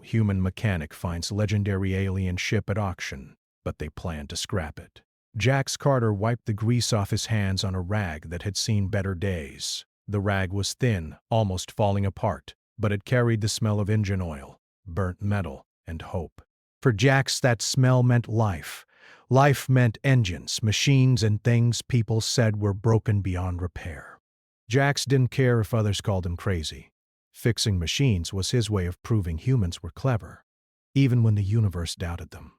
Human mechanic finds legendary alien ship at auction, but they plan to scrap it. Jax Carter wiped the grease off his hands on a rag that had seen better days. The rag was thin, almost falling apart, but it carried the smell of engine oil, burnt metal, and hope. For Jax, that smell meant life. Life meant engines, machines, and things people said were broken beyond repair. Jax didn't care if others called him crazy. Fixing machines was his way of proving humans were clever, even when the universe doubted them.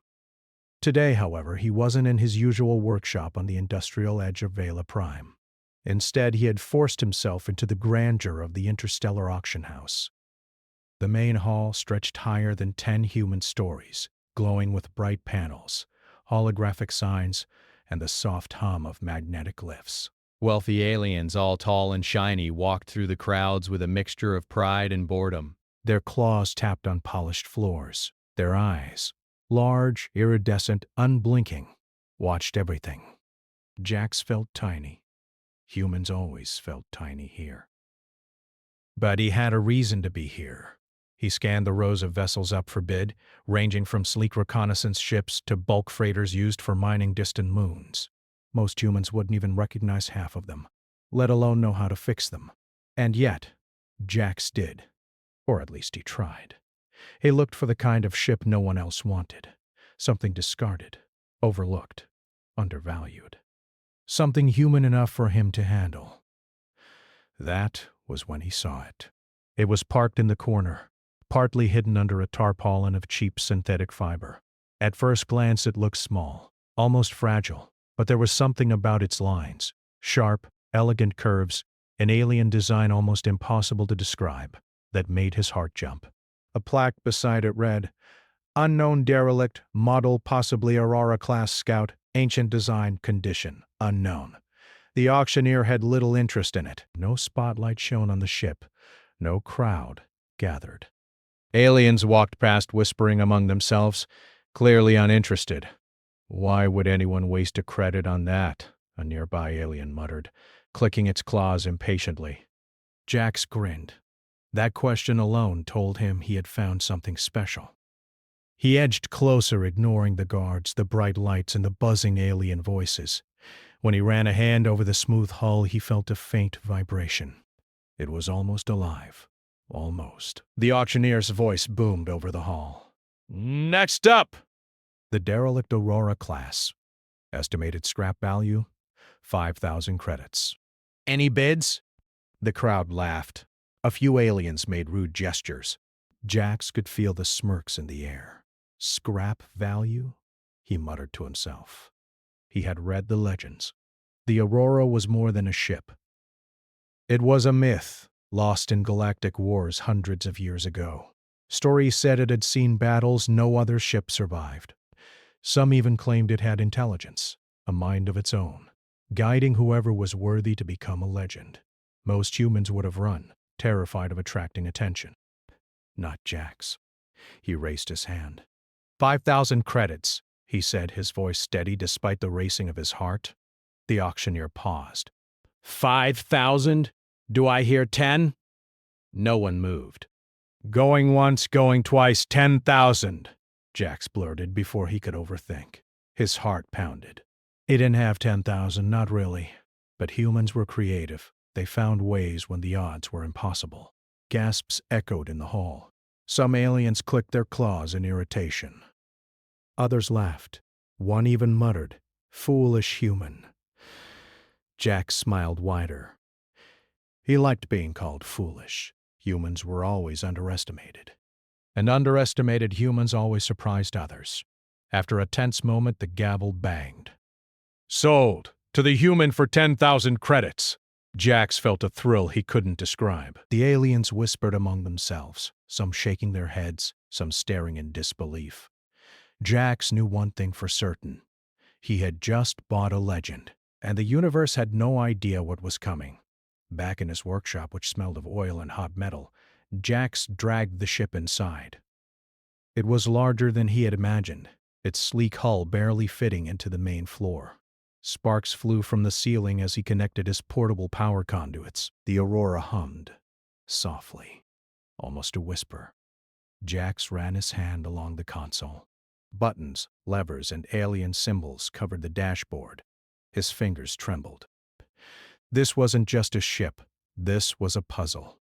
Today, however, he wasn't in his usual workshop on the industrial edge of Vela Prime. Instead, he had forced himself into the grandeur of the Interstellar auction house. The main hall stretched higher than 10 human stories, glowing with bright panels, holographic signs, and the soft hum of magnetic lifts. Wealthy aliens, all tall and shiny, walked through the crowds with a mixture of pride and boredom. Their claws tapped on polished floors. Their eyes, large, iridescent, unblinking, watched everything. Jax felt tiny. Humans always felt tiny here. But he had a reason to be here. He scanned the rows of vessels up for bid, ranging from sleek reconnaissance ships to bulk freighters used for mining distant moons. Most humans wouldn't even recognize half of them, let alone know how to fix them. And yet, Jax did. Or at least he tried. He looked for the kind of ship no one else wanted. Something discarded, overlooked, undervalued. Something human enough for him to handle. That was when he saw it. It was parked in the corner, partly hidden under a tarpaulin of cheap synthetic fiber. At first glance it looked small, almost fragile, but there was something about its lines, sharp, elegant curves, an alien design almost impossible to describe, that made his heart jump. A plaque beside it read, "Unknown derelict, model possibly Aurora-class scout, ancient design, condition, unknown." The auctioneer had little interest in it. No spotlight shone on the ship. No crowd gathered. Aliens walked past, whispering among themselves, clearly uninterested. "Why would anyone waste a credit on that?" a nearby alien muttered, clicking its claws impatiently. Jax grinned. That question alone told him he had found something special. He edged closer, ignoring the guards, the bright lights, and the buzzing alien voices. When he ran a hand over the smooth hull, he felt a faint vibration. It was almost alive. Almost. The auctioneer's voice boomed over the hall. "Next up!" The derelict Aurora class. Estimated scrap value, 5,000 credits. "Any bids?" The crowd laughed. A few aliens made rude gestures. Jax could feel the smirks in the air. "Scrap value?" he muttered to himself. He had read the legends. The Aurora was more than a ship. It was a myth, lost in galactic wars hundreds of years ago. Stories said it had seen battles no other ship survived. Some even claimed it had intelligence, a mind of its own, guiding whoever was worthy to become a legend. Most humans would have run, terrified of attracting attention. Not Jax. He raised his hand. 5,000 credits, he said, his voice steady despite the racing of his heart. The auctioneer paused. 5,000? Do I hear 10? No one moved. "Going once, going twice, 10,000, Jax blurted before he could overthink. His heart pounded. He didn't have 10,000, not really. But humans were creative. They found ways when the odds were impossible. Gasps echoed in the hall. Some aliens clicked their claws in irritation. Others laughed. One even muttered, "Foolish human." Jax smiled wider. He liked being called foolish. Humans were always underestimated. And underestimated humans always surprised others. After a tense moment, the gavel banged. "Sold! To the human for 10,000 credits!" Jax felt a thrill he couldn't describe. The aliens whispered among themselves, some shaking their heads, some staring in disbelief. Jax knew one thing for certain. He had just bought a legend, and the universe had no idea what was coming. Back in his workshop, which smelled of oil and hot metal, Jax dragged the ship inside. It was larger than he had imagined, its sleek hull barely fitting into the main floor. Sparks flew from the ceiling as he connected his portable power conduits. The Aurora hummed, softly, almost a whisper. Jax ran his hand along the console. Buttons, levers, and alien symbols covered the dashboard. His fingers trembled. This wasn't just a ship. This was a puzzle.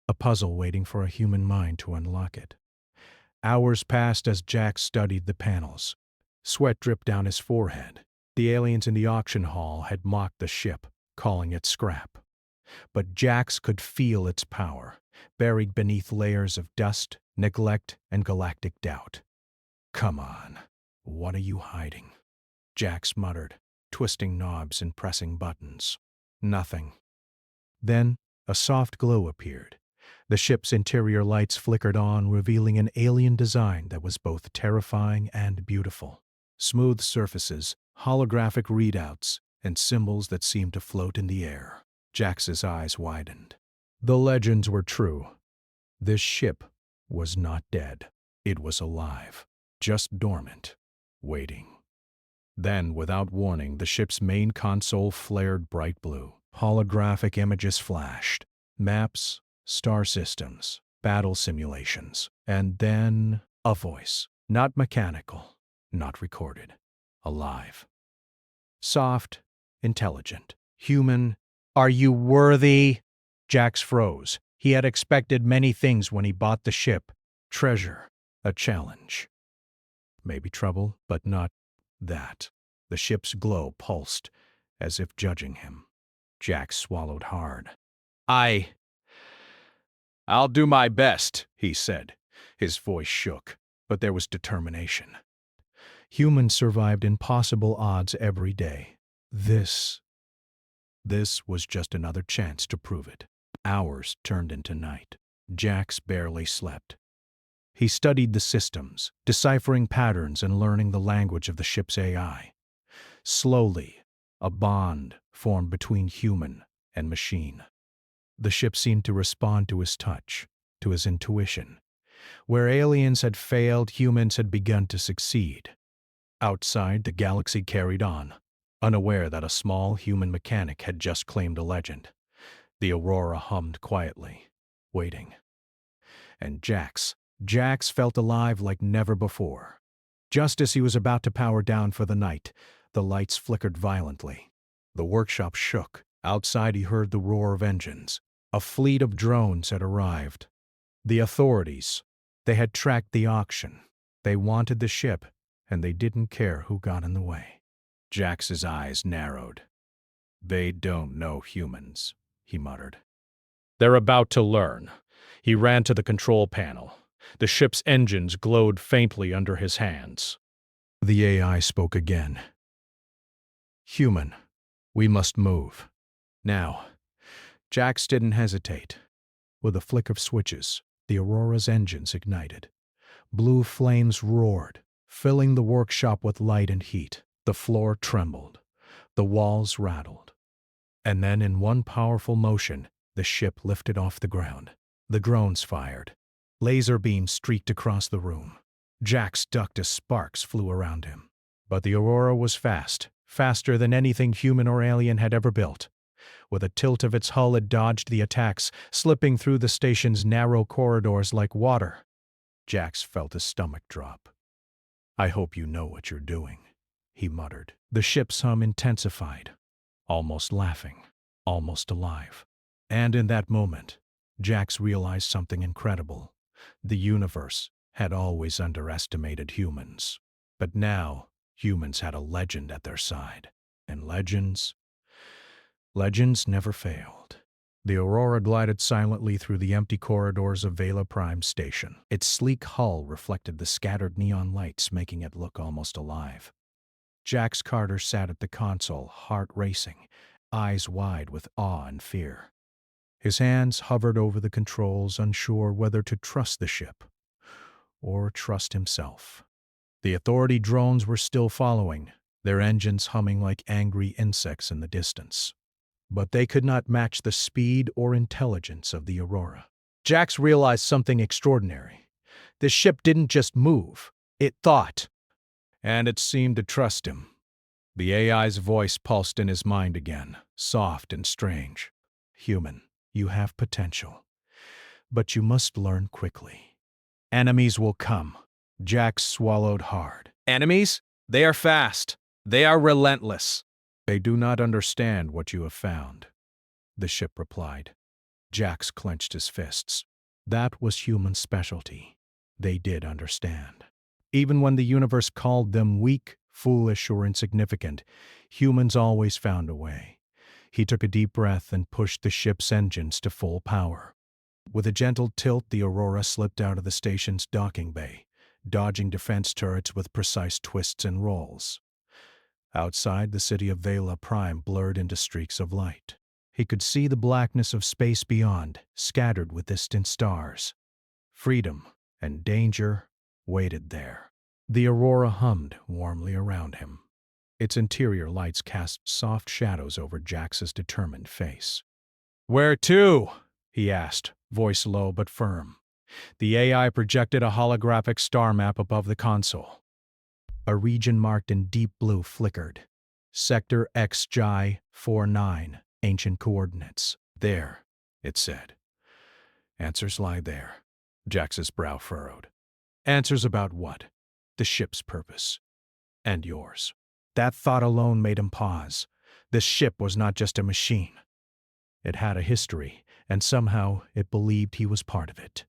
A puzzle waiting for a human mind to unlock it. Hours passed as Jax studied the panels. Sweat dripped down his forehead. The aliens in the auction hall had mocked the ship, calling it scrap. But Jax could feel its power, buried beneath layers of dust, neglect, and galactic doubt. "Come on, what are you hiding?" Jax muttered, twisting knobs and pressing buttons. Nothing. Then a soft glow appeared. The ship's interior lights flickered on, revealing an alien design that was both terrifying and beautiful. Smooth surfaces, holographic readouts, and symbols that seemed to float in the air. Jax's eyes widened. The legends were true. This ship was not dead. It was alive, just dormant, waiting. Then, without warning, the ship's main console flared bright blue. Holographic images flashed. Maps, star systems, battle simulations, and then a voice. Not mechanical, not recorded. Alive. Soft, intelligent, human. "Are you worthy?" Jax froze. He had expected many things when he bought the ship. Treasure, a challenge. Maybe trouble, but not that. The ship's glow pulsed, as if judging him. Jax swallowed hard. "I'll do my best," he said. His voice shook, but there was determination. Humans survived impossible odds every day. This was just another chance to prove it. Hours turned into night. Jax barely slept. He studied the systems, deciphering patterns and learning the language of the ship's AI. Slowly, a bond formed between human and machine. The ship seemed to respond to his touch, to his intuition. Where aliens had failed, humans had begun to succeed. Outside, the galaxy carried on, unaware that a small human mechanic had just claimed a legend. The Aurora hummed quietly, waiting. And Jax felt alive like never before. Just as he was about to power down for the night, the lights flickered violently. The workshop shook. Outside he heard the roar of engines. A fleet of drones had arrived. The authorities. They had tracked the auction. They wanted the ship, and they didn't care who got in the way. Jax's eyes narrowed. "They don't know humans," he muttered. "They're about to learn." He ran to the control panel. The ship's engines glowed faintly under his hands. The AI spoke again. "Human, we must move. Now." Jax didn't hesitate. With a flick of switches, the Aurora's engines ignited. Blue flames roared, filling the workshop with light and heat. The floor trembled. The walls rattled. And then, in one powerful motion, the ship lifted off the ground. The drones fired. Laser beams streaked across the room. Jax ducked as sparks flew around him. But the Aurora was fast, faster than anything human or alien had ever built. With a tilt of its hull, it dodged the attacks, slipping through the station's narrow corridors like water. Jax felt his stomach drop. "I hope you know what you're doing," he muttered. The ship's hum intensified, almost laughing, almost alive. And in that moment, Jax realized something incredible. The universe had always underestimated humans. But now, humans had a legend at their side. And legends never failed. The Aurora glided silently through the empty corridors of Vela Prime Station. Its sleek hull reflected the scattered neon lights, making it look almost alive. Jax Carter sat at the console, heart racing, eyes wide with awe and fear. His hands hovered over the controls, unsure whether to trust the ship or trust himself. The Authority drones were still following, their engines humming like angry insects in the distance. But they could not match the speed or intelligence of the Aurora. Jax realized something extraordinary. This ship didn't just move, it thought. And it seemed to trust him. The AI's voice pulsed in his mind again, soft and strange. "Human, you have potential. But you must learn quickly. Enemies will come. Jax swallowed hard. Enemies? They are fast. They are relentless. They do not understand what you have found, the ship replied. Jax clenched his fists. That was human specialty. They did understand. Even when the universe called them weak, foolish, or insignificant, humans always found a way. He took a deep breath and pushed the ship's engines to full power. With a gentle tilt, the Aurora slipped out of the station's docking bay, dodging defense turrets with precise twists and rolls. Outside, the city of Vela Prime blurred into streaks of light. He could see the blackness of space beyond, scattered with distant stars. Freedom and danger waited there. The Aurora hummed warmly around him. Its interior lights cast soft shadows over Jax's determined face. "Where to?" he asked, voice low but firm. The AI projected a holographic star map above the console. A region marked in deep blue flickered. Sector XJ49, ancient coordinates. "There," it said. "Answers lie there." Jax's brow furrowed. "Answers about what?" "The ship's purpose. And yours." That thought alone made him pause. This ship was not just a machine. It had a history, and somehow it believed he was part of it.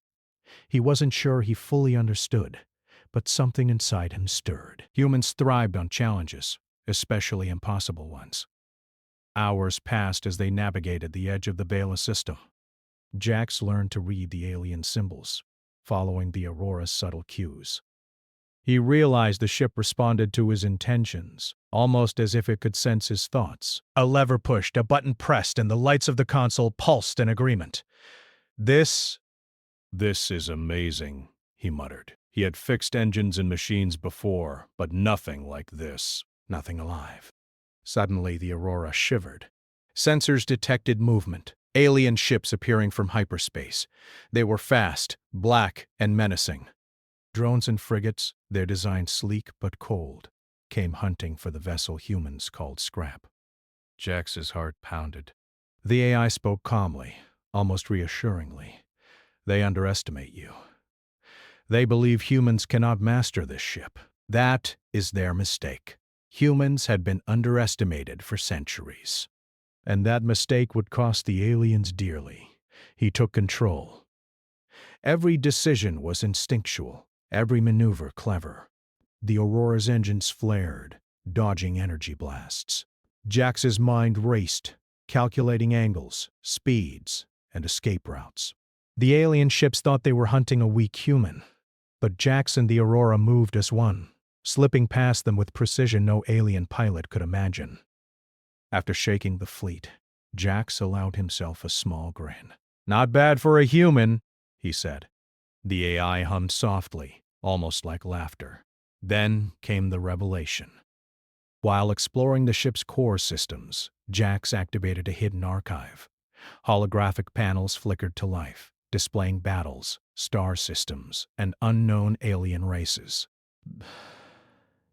He wasn't sure he fully understood, but something inside him stirred. Humans thrived on challenges, especially impossible ones. Hours passed as they navigated the edge of the Vela system. Jax learned to read the alien symbols, following the Aurora's subtle cues. He realized the ship responded to his intentions, almost as if it could sense his thoughts. A lever pushed, a button pressed, and the lights of the console pulsed in agreement. This is amazing," he muttered. He had fixed engines and machines before, but nothing like this. Nothing alive. Suddenly, the Aurora shivered. Sensors detected movement, alien ships appearing from hyperspace. They were fast, black, and menacing. Drones and frigates, their design sleek but cold, came hunting for the vessel humans called scrap. Jax's heart pounded. The AI spoke calmly, almost reassuringly. "They underestimate you. They believe humans cannot master this ship. That is their mistake. Humans had been underestimated for centuries. And that mistake would cost the aliens dearly." He took control. Every decision was instinctual, every maneuver clever. The Aurora's engines flared, dodging energy blasts. Jax's mind raced, calculating angles, speeds, and escape routes. The alien ships thought they were hunting a weak human, but Jax and the Aurora moved as one, slipping past them with precision no alien pilot could imagine. After shaking the fleet, Jax allowed himself a small grin. "Not bad for a human," he said. The AI hummed softly, almost like laughter. Then came the revelation. While exploring the ship's core systems, Jax activated a hidden archive. Holographic panels flickered to life, displaying battles, star systems, and unknown alien races.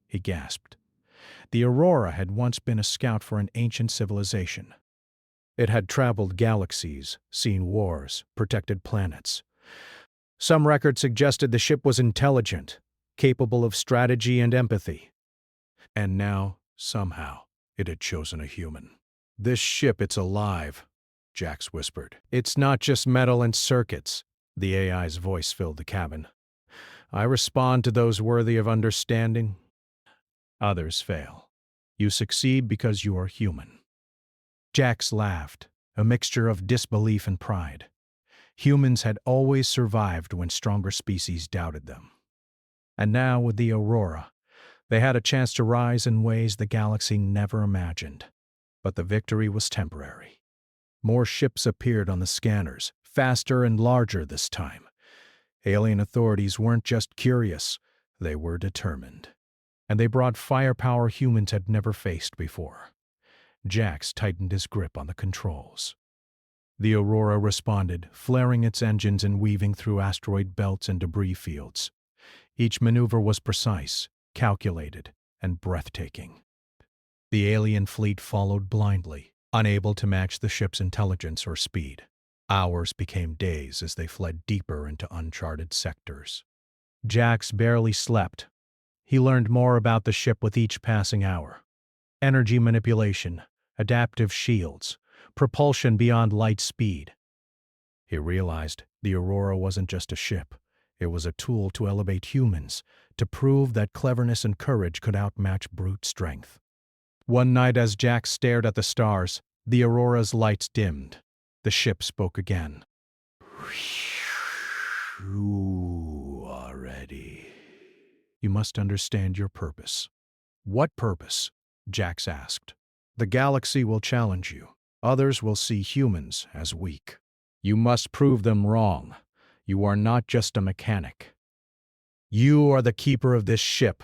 He gasped. The Aurora had once been a scout for an ancient civilization. It had traveled galaxies, seen wars, protected planets. Some records suggested the ship was intelligent, capable of strategy and empathy. And now, somehow, it had chosen a human. "This ship, it's alive," Jax whispered. "It's not just metal and circuits." The AI's voice filled the cabin. "I respond to those worthy of understanding. Others fail. You succeed because you are human." Jax laughed, a mixture of disbelief and pride. Humans had always survived when stronger species doubted them. And now, with the Aurora, they had a chance to rise in ways the galaxy never imagined. But the victory was temporary. More ships appeared on the scanners, faster and larger this time. Alien authorities weren't just curious, they were determined. And they brought firepower humans had never faced before. Jax tightened his grip on the controls. The Aurora responded, flaring its engines and weaving through asteroid belts and debris fields. Each maneuver was precise, calculated, and breathtaking. The alien fleet followed blindly, unable to match the ship's intelligence or speed. Hours became days as they fled deeper into uncharted sectors. Jax barely slept. He learned more about the ship with each passing hour. Energy manipulation, adaptive shields, propulsion beyond light speed. He realized the Aurora wasn't just a ship. It was a tool to elevate humans, to prove that cleverness and courage could outmatch brute strength. One night as Jack stared at the stars, the Aurora's lights dimmed. The ship spoke again. You are ready. You must understand your purpose. What purpose? Jax asked. The galaxy will challenge you. Others will see humans as weak. You must prove them wrong. You are not just a mechanic. You are the keeper of this ship,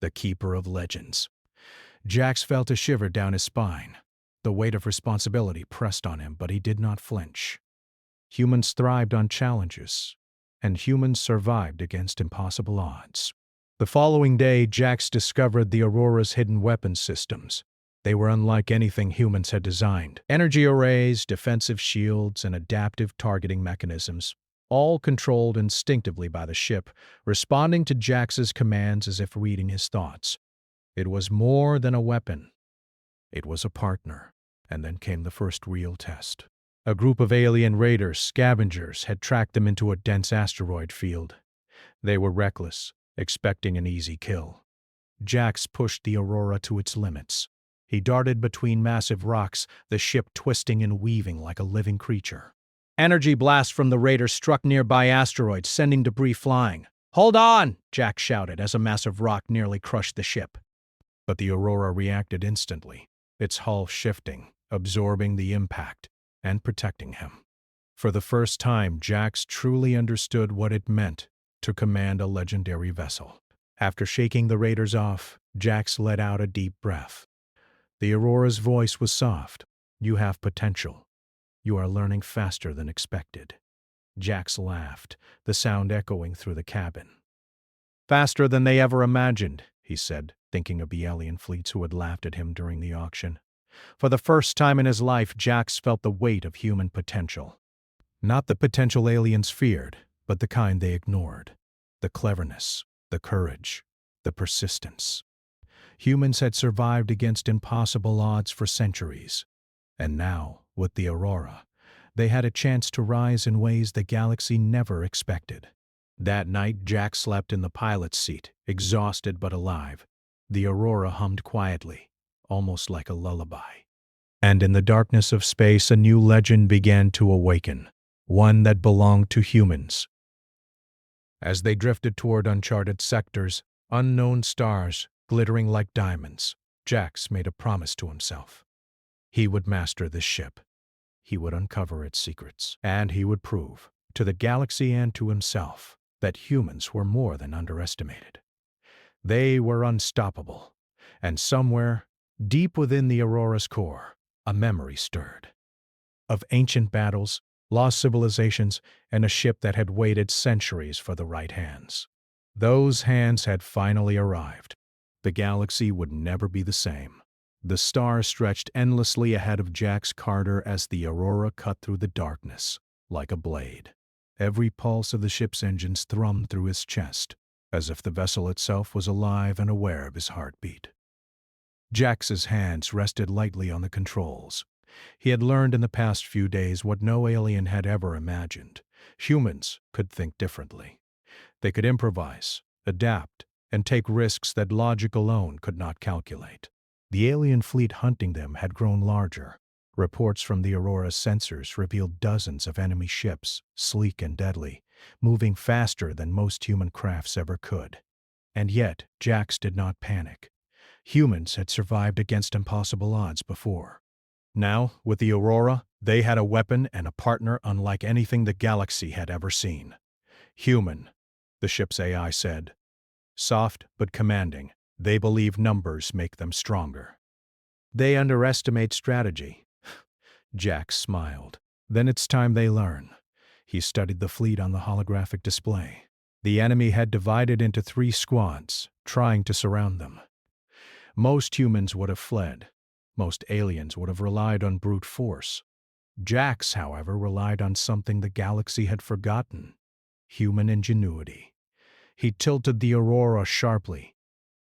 the keeper of legends. Jax felt a shiver down his spine. The weight of responsibility pressed on him, but he did not flinch. Humans thrived on challenges, and humans survived against impossible odds. The following day, Jax discovered the Aurora's hidden weapon systems. They were unlike anything humans had designed. Energy arrays, defensive shields, and adaptive targeting mechanisms, all controlled instinctively by the ship, responding to Jax's commands as if reading his thoughts. It was more than a weapon. It was a partner. And then came the first real test. A group of alien raiders, scavengers, had tracked them into a dense asteroid field. They were reckless, expecting an easy kill. Jax pushed the Aurora to its limits. He darted between massive rocks, the ship twisting and weaving like a living creature. Energy blasts from the raiders struck nearby asteroids, sending debris flying. "Hold on!" Jax shouted as a massive rock nearly crushed the ship. But the Aurora reacted instantly, its hull shifting, absorbing the impact, and protecting him. For the first time, Jax truly understood what it meant to command a legendary vessel. After shaking the raiders off, Jax let out a deep breath. The Aurora's voice was soft. "You have potential. You are learning faster than expected." Jax laughed, the sound echoing through the cabin. "Faster than they ever imagined," he said, thinking of the alien fleets who had laughed at him during the auction. For the first time in his life, Jax felt the weight of human potential. Not the potential aliens feared, but the kind they ignored. The cleverness, the courage, the persistence. Humans had survived against impossible odds for centuries. And now, with the Aurora, they had a chance to rise in ways the galaxy never expected. That night, Jack slept in the pilot's seat, exhausted but alive. The Aurora hummed quietly, almost like a lullaby. And in the darkness of space, a new legend began to awaken, one that belonged to humans. As they drifted toward uncharted sectors, unknown stars glittering like diamonds, Jax made a promise to himself. He would master this ship. He would uncover its secrets, and he would prove, to the galaxy and to himself, that humans were more than underestimated. They were unstoppable, and somewhere, deep within the Aurora's core, a memory stirred. Of ancient battles, lost civilizations, and a ship that had waited centuries for the right hands. Those hands had finally arrived. The galaxy would never be the same. The stars stretched endlessly ahead of Jax Carter as the Aurora cut through the darkness, like a blade. Every pulse of the ship's engines thrummed through his chest, as if the vessel itself was alive and aware of his heartbeat. Jax's hands rested lightly on the controls. He had learned in the past few days what no alien had ever imagined. Humans could think differently. They could improvise, adapt, and take risks that logic alone could not calculate. The alien fleet hunting them had grown larger. Reports from the Aurora's sensors revealed dozens of enemy ships, sleek and deadly, moving faster than most human crafts ever could. And yet, Jax did not panic. Humans had survived against impossible odds before. Now, with the Aurora, they had a weapon and a partner unlike anything the galaxy had ever seen. "Human," the ship's AI said. "Soft but commanding. They believe numbers make them stronger." "They underestimate strategy." Jax smiled. "Then it's time they learn." He studied the fleet on the holographic display. The enemy had divided into 3 squads, trying to surround them. Most humans would have fled. Most aliens would have relied on brute force. Jax, however, relied on something the galaxy had forgotten: human ingenuity. He tilted the Aurora sharply.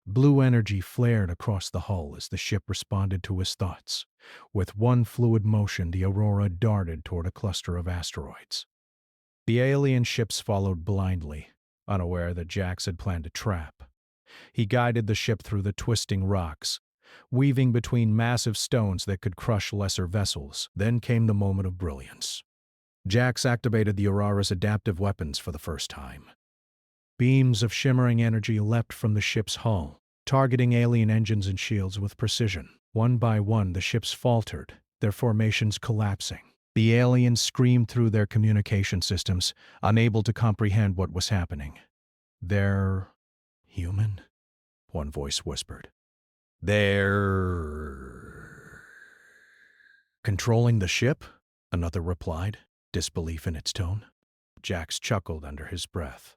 Blue energy flared across the hull as the ship responded to his thoughts. With one fluid motion, the Aurora darted toward a cluster of asteroids. The alien ships followed blindly, unaware that Jax had planned a trap. He guided the ship through the twisting rocks, weaving between massive stones that could crush lesser vessels. Then came the moment of brilliance. Jax activated the Aurora's adaptive weapons for the first time. Beams of shimmering energy leapt from the ship's hull, targeting alien engines and shields with precision. One by one, the ships faltered, their formations collapsing. The aliens screamed through their communication systems, unable to comprehend what was happening. "They're human?" one voice whispered. "They're controlling the ship?" another replied, disbelief in its tone. Jax chuckled under his breath.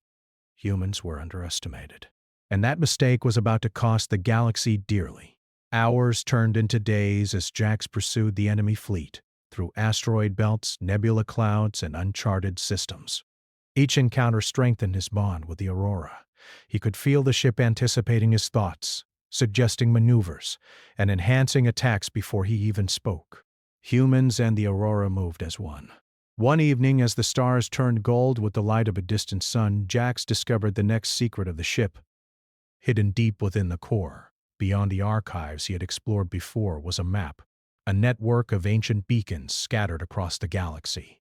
Humans were underestimated. And that mistake was about to cost the galaxy dearly. Hours turned into days as Jax pursued the enemy fleet through asteroid belts, nebula clouds, and uncharted systems. Each encounter strengthened his bond with the Aurora. He could feel the ship anticipating his thoughts, suggesting maneuvers, and enhancing attacks before he even spoke. Humans and the Aurora moved as one. One evening, as the stars turned gold with the light of a distant sun, Jax discovered the next secret of the ship. Hidden deep within the core, beyond the archives he had explored before, was a map, a network of ancient beacons scattered across the galaxy.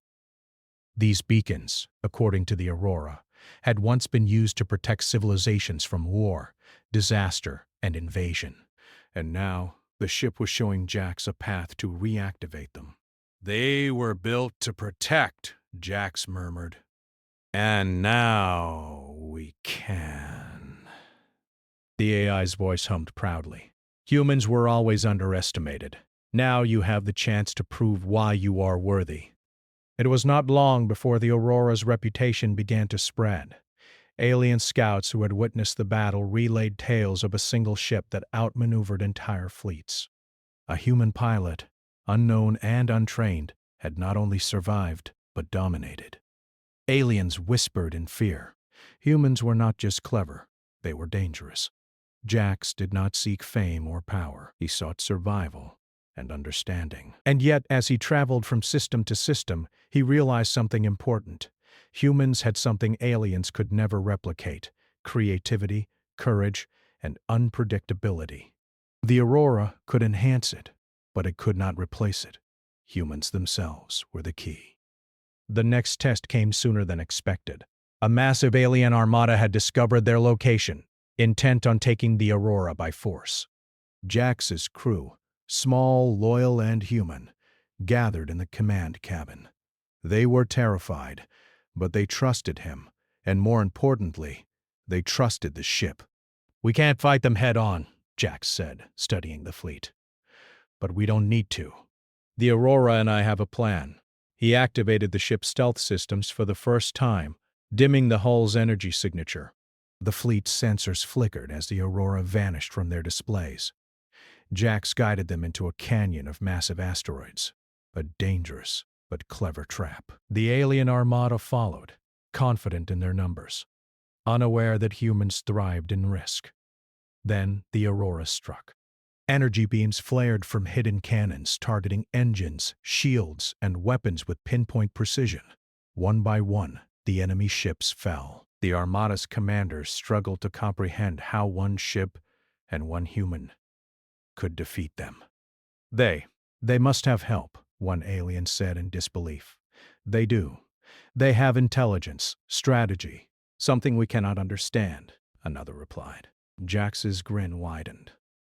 These beacons, according to the Aurora, had once been used to protect civilizations from war, disaster, and invasion. And now, the ship was showing Jax a path to reactivate them. "They were built to protect," Jax murmured. "And now we can." The AI's voice hummed proudly. "Humans were always underestimated. Now you have the chance to prove why you are worthy." It was not long before the Aurora's reputation began to spread. Alien scouts who had witnessed the battle relayed tales of a single ship that outmaneuvered entire fleets. A human pilot, unknown and untrained, had not only survived, but dominated. Aliens whispered in fear. Humans were not just clever, they were dangerous. Jax did not seek fame or power. He sought survival and understanding. And yet, as he traveled from system to system, he realized something important. Humans had something aliens could never replicate: creativity, courage, and unpredictability. The Aurora could enhance it, but it could not replace it. Humans themselves were the key. The next test came sooner than expected. A massive alien armada had discovered their location, intent on taking the Aurora by force. Jax's crew, small, loyal, and human, gathered in the command cabin. They were terrified, but they trusted him, and more importantly, they trusted the ship. "We can't fight them head-on," Jax said, studying the fleet. "But we don't need to. The Aurora and I have a plan." He activated the ship's stealth systems for the first time, dimming the hull's energy signature. The fleet's sensors flickered as the Aurora vanished from their displays. Jax guided them into a canyon of massive asteroids, a dangerous but clever trap. The alien armada followed, confident in their numbers, unaware that humans thrived in risk. Then the Aurora struck. Energy beams flared from hidden cannons, targeting engines, shields, and weapons with pinpoint precision. One by one, the enemy ships fell. The Armada's commanders struggled to comprehend how one ship and one human could defeat them. They must have help," one alien said in disbelief. "They do. They have intelligence, strategy, something we cannot understand," another replied. Jax's grin widened.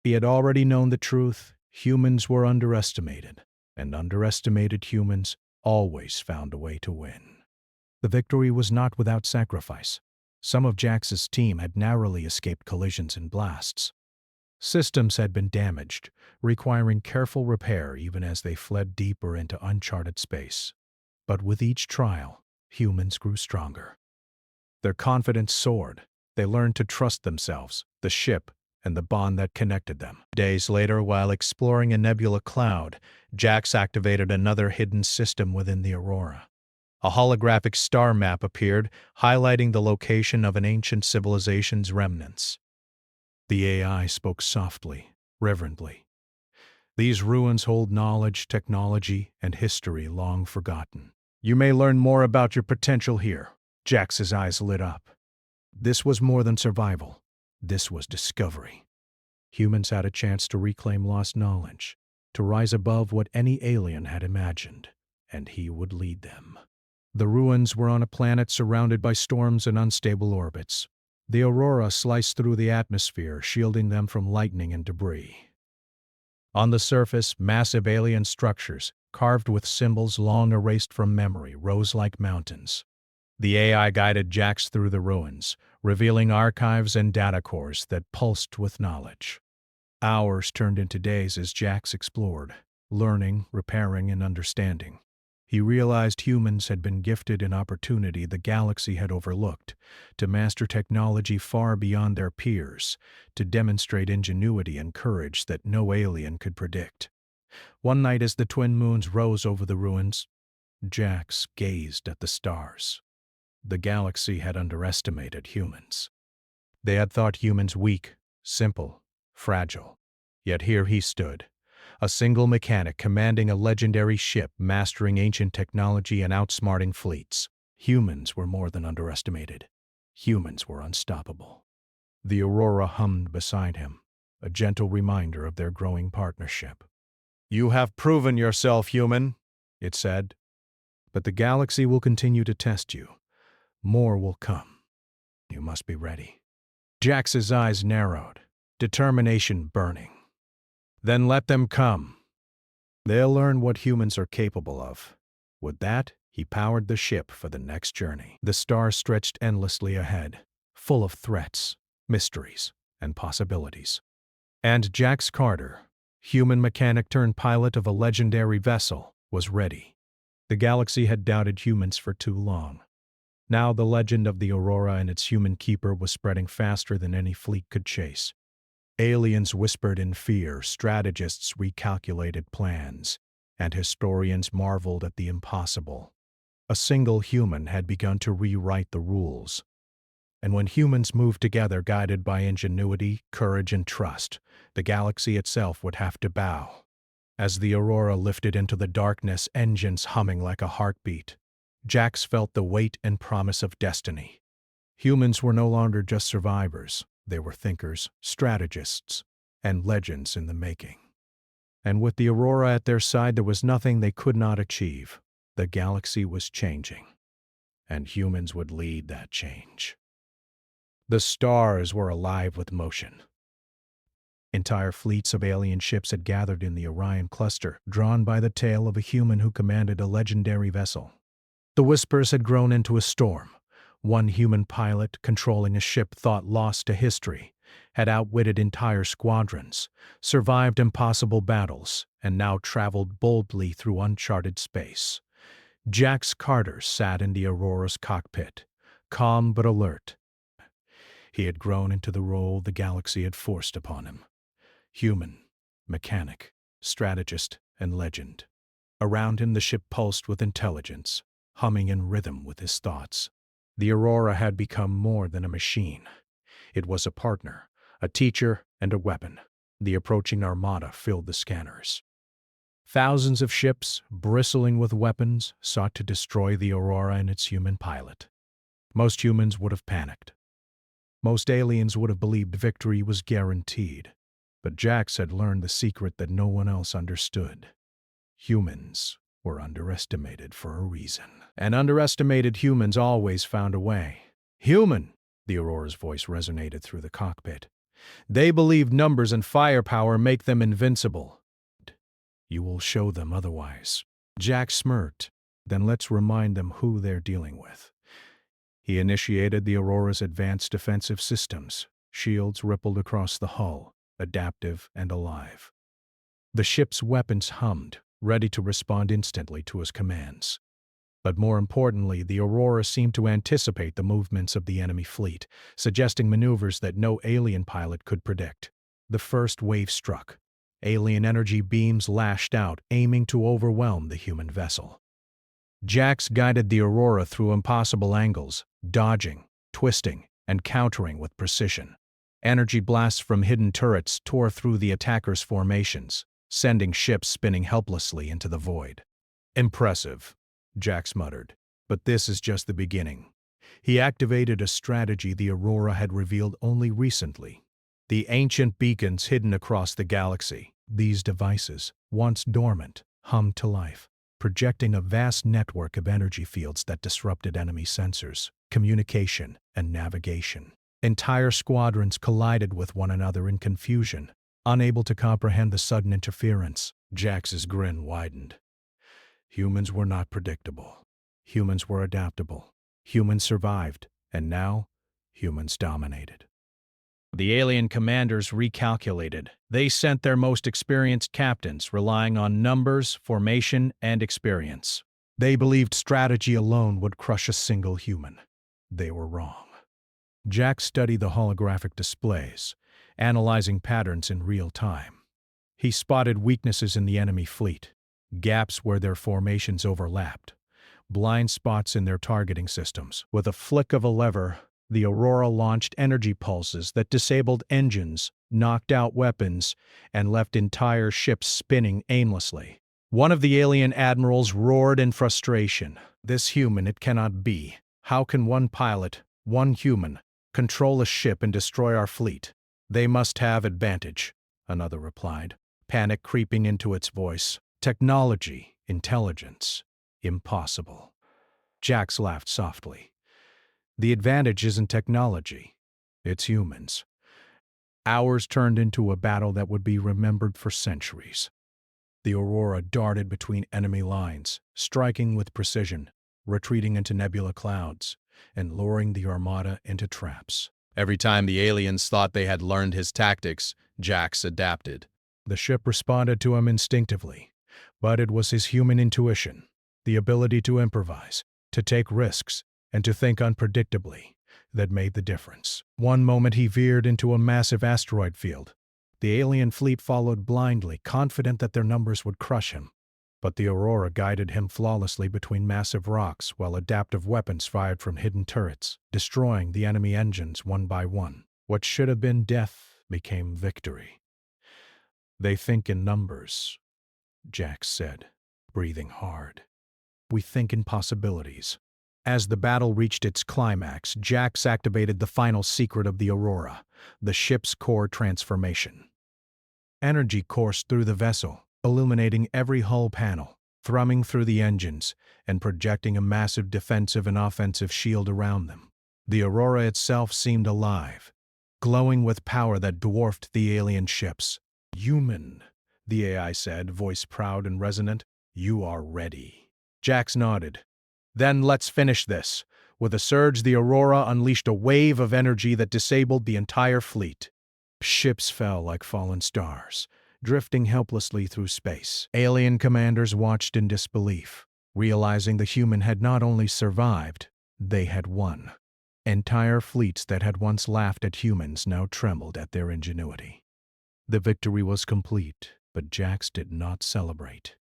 He had already known the truth. Humans were underestimated, and underestimated humans always found a way to win. The victory was not without sacrifice. Some of Jax's team had narrowly escaped collisions and blasts. Systems had been damaged, requiring careful repair even as they fled deeper into uncharted space. But with each trial, humans grew stronger. Their confidence soared. They learned to trust themselves, the ship, and the bond that connected them. Days later, while exploring a nebula cloud, Jax activated another hidden system within the Aurora. A holographic star map appeared, highlighting the location of an ancient civilization's remnants. The AI spoke softly, reverently. These ruins hold knowledge, technology, and history long forgotten. You may learn more about your potential here. Jax's eyes lit up. This was more than survival. This was discovery. Humans had a chance to reclaim lost knowledge, to rise above what any alien had imagined, and he would lead them. The ruins were on a planet surrounded by storms and unstable orbits. The aurora sliced through the atmosphere, shielding them from lightning and debris. On the surface, massive alien structures, carved with symbols long erased from memory, rose like mountains. The AI guided Jax through the ruins, revealing archives and data cores that pulsed with knowledge. Hours turned into days as Jax explored, learning, repairing, and understanding. He realized humans had been gifted an opportunity the galaxy had overlooked, to master technology far beyond their peers, to demonstrate ingenuity and courage that no alien could predict. One night as the twin moons rose over the ruins, Jax gazed at the stars. The galaxy had underestimated humans. They had thought humans weak, simple, fragile. Yet here he stood, a single mechanic commanding a legendary ship, mastering ancient technology and outsmarting fleets. Humans were more than underestimated. Humans were unstoppable. The aurora hummed beside him, a gentle reminder of their growing partnership. "You have proven yourself, human," it said. "But the galaxy will continue to test you. More will come. You must be ready." Jax's eyes narrowed, determination burning. "Then let them come. They'll learn what humans are capable of." With that, he powered the ship for the next journey. The stars stretched endlessly ahead, full of threats, mysteries, and possibilities. And Jax Carter, human mechanic turned pilot of a legendary vessel, was ready. The galaxy had doubted humans for too long. Now the legend of the Aurora and its human keeper was spreading faster than any fleet could chase. Aliens whispered in fear, strategists recalculated plans, and historians marveled at the impossible. A single human had begun to rewrite the rules. And when humans moved together, guided by ingenuity, courage, and trust, the galaxy itself would have to bow. As the Aurora lifted into the darkness, engines humming like a heartbeat, Jax felt the weight and promise of destiny. Humans were no longer just survivors. They were thinkers, strategists, and legends in the making. And with the Aurora at their side, there was nothing they could not achieve. The galaxy was changing, and humans would lead that change. The stars were alive with motion. Entire fleets of alien ships had gathered in the Orion cluster, drawn by the tale of a human who commanded a legendary vessel. The whispers had grown into a storm. One human pilot, controlling a ship thought lost to history, had outwitted entire squadrons, survived impossible battles, and now traveled boldly through uncharted space. Jax Carter sat in the Aurora's cockpit, calm but alert. He had grown into the role the galaxy had forced upon him. Human, mechanic, strategist, and legend. Around him the ship pulsed with intelligence, humming in rhythm with his thoughts. The Aurora had become more than a machine. It was a partner, a teacher, and a weapon. The approaching armada filled the scanners. Thousands of ships, bristling with weapons, sought to destroy the Aurora and its human pilot. Most humans would have panicked. Most aliens would have believed victory was guaranteed. But Jax had learned the secret that no one else understood. Humans were underestimated for a reason. And underestimated humans always found a way. "Human," the Aurora's voice resonated through the cockpit. "They believe numbers and firepower make them invincible. You will show them otherwise." Jax smirked. "Then let's remind them who they're dealing with." He initiated the Aurora's advanced defensive systems. Shields rippled across the hull, adaptive and alive. The ship's weapons hummed, ready to respond instantly to his commands. But more importantly, the Aurora seemed to anticipate the movements of the enemy fleet, suggesting maneuvers that no alien pilot could predict. The first wave struck. Alien energy beams lashed out, aiming to overwhelm the human vessel. Jax guided the Aurora through impossible angles, dodging, twisting, and countering with precision. Energy blasts from hidden turrets tore through the attackers' formations, sending ships spinning helplessly into the void. "Impressive," Jax muttered, "but this is just the beginning." He activated a strategy the Aurora had revealed only recently. The ancient beacons hidden across the galaxy. These devices, once dormant, hummed to life, projecting a vast network of energy fields that disrupted enemy sensors, communication, and navigation. Entire squadrons collided with one another in confusion, unable to comprehend the sudden interference. Jax's grin widened. Humans were not predictable. Humans were adaptable. Humans survived, and now, humans dominated. The alien commanders recalculated. They sent their most experienced captains, relying on numbers, formation, and experience. They believed strategy alone would crush a single human. They were wrong. Jack studied the holographic displays, analyzing patterns in real time. He spotted weaknesses in the enemy fleet, gaps where their formations overlapped, blind spots in their targeting systems. With a flick of a lever, the Aurora launched energy pulses that disabled engines, knocked out weapons, and left entire ships spinning aimlessly. One of the alien admirals roared in frustration. "This human it cannot be. How can one pilot, one human, control a ship and destroy our fleet?" "They must have advantage," another replied, panic creeping into its voice. "Technology, intelligence, impossible." Jax laughed softly. "The advantage isn't technology. It's humans." Hours turned into a battle that would be remembered for centuries. The Aurora darted between enemy lines, striking with precision, retreating into nebula clouds, and luring the Armada into traps. Every time the aliens thought they had learned his tactics, Jax adapted. The ship responded to him instinctively, but it was his human intuition, the ability to improvise, to take risks, and to think unpredictably, that made the difference. One moment he veered into a massive asteroid field. The alien fleet followed blindly, confident that their numbers would crush him. But the Aurora guided him flawlessly between massive rocks while adaptive weapons fired from hidden turrets, destroying the enemy engines one by one. What should have been death became victory. "They think in numbers," Jax said, breathing hard. "We think in possibilities." As the battle reached its climax, Jax activated the final secret of the Aurora, the ship's core transformation. Energy coursed through the vessel, illuminating every hull panel, thrumming through the engines, and projecting a massive defensive and offensive shield around them. The Aurora itself seemed alive, glowing with power that dwarfed the alien ships. "Human," the AI said, voice proud and resonant. "You are ready." Jax nodded. "Then let's finish this." With a surge, the Aurora unleashed a wave of energy that disabled the entire fleet. Ships fell like fallen stars, drifting helplessly through space. Alien commanders watched in disbelief, realizing the human had not only survived, they had won. Entire fleets that had once laughed at humans now trembled at their ingenuity. The victory was complete, but Jax did not celebrate.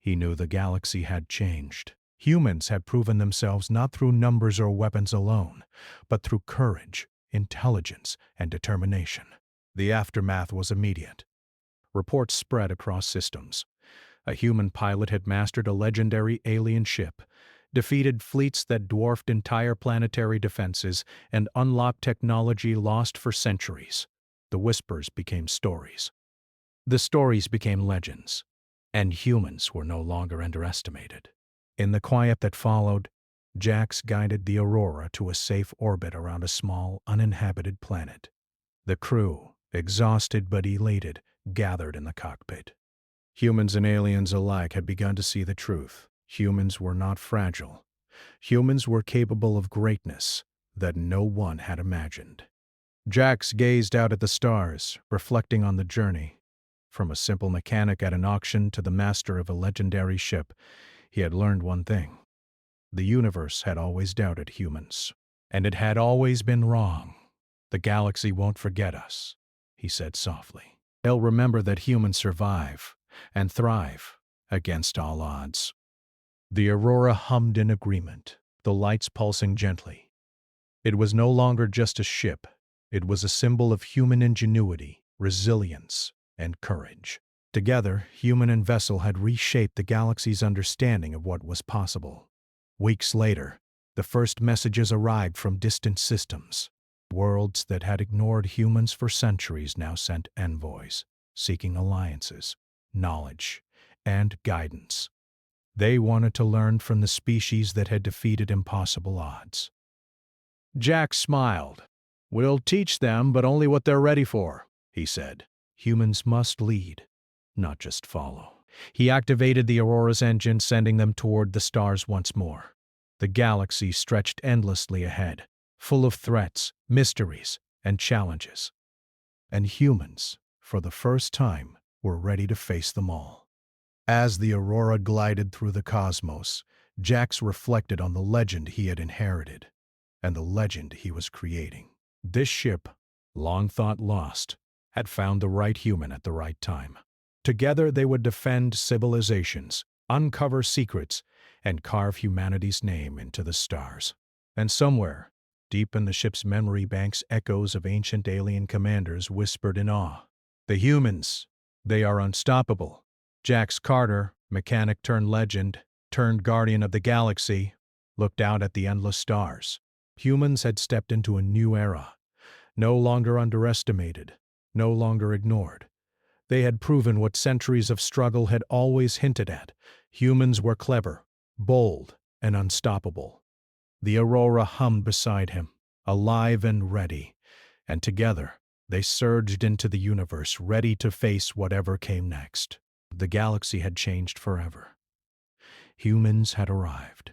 He knew the galaxy had changed. Humans had proven themselves not through numbers or weapons alone, but through courage, intelligence, and determination. The aftermath was immediate. Reports spread across systems. A human pilot had mastered a legendary alien ship, defeated fleets that dwarfed entire planetary defenses, and unlocked technology lost for centuries. The whispers became stories. The stories became legends, and humans were no longer underestimated. In the quiet that followed, Jax guided the Aurora to a safe orbit around a small, uninhabited planet. The crew, exhausted but elated, gathered in the cockpit. Humans and aliens alike had begun to see the truth. Humans were not fragile. Humans were capable of greatness that no one had imagined. Jax gazed out at the stars, reflecting on the journey. From a simple mechanic at an auction to the master of a legendary ship, he had learned one thing. The universe had always doubted humans, and it had always been wrong. "The galaxy won't forget us," he said softly. "They'll remember that humans survive and thrive against all odds." The aurora hummed in agreement, the lights pulsing gently. It was no longer just a ship. It was a symbol of human ingenuity, resilience, and courage. Together, human and vessel had reshaped the galaxy's understanding of what was possible. Weeks later, the first messages arrived from distant systems. Worlds that had ignored humans for centuries now sent envoys, seeking alliances, knowledge, and guidance. They wanted to learn from the species that had defeated impossible odds. Jack smiled. "We'll teach them, but only what they're ready for," he said. "Humans must lead, not just follow." He activated the Aurora's engine, sending them toward the stars once more. The galaxy stretched endlessly ahead, full of threats, mysteries, and challenges. And humans, for the first time, were ready to face them all. As the Aurora glided through the cosmos, Jax reflected on the legend he had inherited and the legend he was creating. This ship, long thought lost, had found the right human at the right time. Together they would defend civilizations, uncover secrets, and carve humanity's name into the stars. And somewhere, deep in the ship's memory banks, echoes of ancient alien commanders whispered in awe. "The humans, they are unstoppable." Jax Carter, mechanic turned legend, turned guardian of the galaxy, looked out at the endless stars. Humans had stepped into a new era, no longer underestimated, no longer ignored. They had proven what centuries of struggle had always hinted at. Humans were clever, bold, and unstoppable. The Aurora hummed beside him, alive and ready, and together they surged into the universe, ready to face whatever came next. The galaxy had changed forever. Humans had arrived.